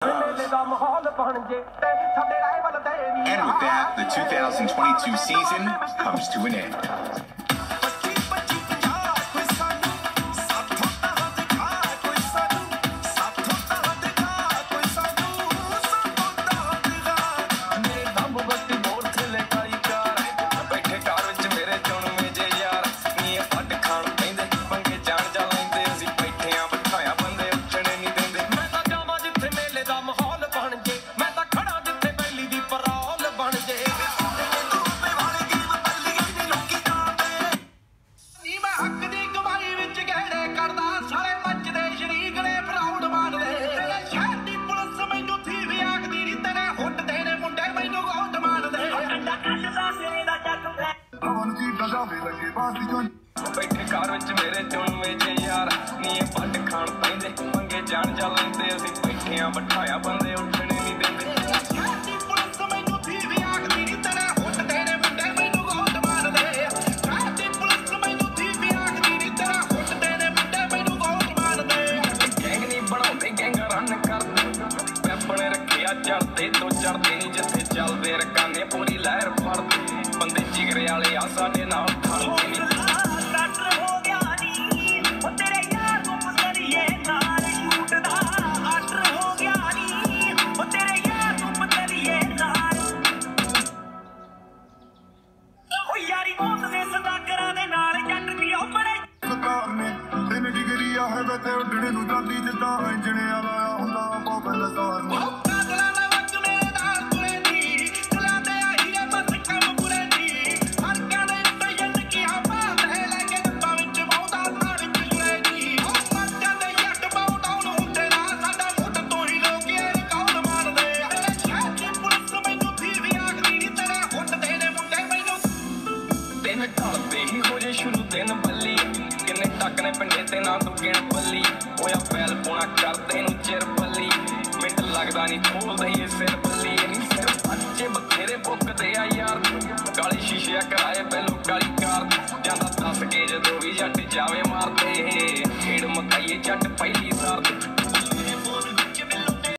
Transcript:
And with that, the 2022 season comes to an end. बैठे car which मेरे चुनवे जे यार नी पट खाण पैंदे मंगे जान जा लैंदे असीं बैठे आ बिठाया बंदे उठने नहीं देंदे छाती पुलिस मैनू थी भी आखदी नी तेरे हुट तेरे मुंडे मैनू गोद मारदे छाती पुलिस मैनू थी भी आखदी नी तेरे हुट तेरे मुंडे मैनू गोद मारदे गैंग नहीं बनाउंदे गैंग रन करदे पैपणे रखिया चढ़दे तो चढ़दे नहीं जिथे चलदे रकाने पूरी लहर फड़दे बंदे जिगरे वाले आ साडे नाल खड़दे नहीं शुरू दिन बल्ली किन्ने टकने पिंडे ते ना तू गिण बल्ली होया पैल पोना करदे नू चिर बल्ली मिंट लगदा नहीं खोलदे ये सिर बल्ली नहीं सिर बच्चे बथेरे भुकदे आ यार काली शीशे कराए पहलो काली कार जांदा दस के जदों भी जट जावे मारदे खेड़ मकाइए जट पहली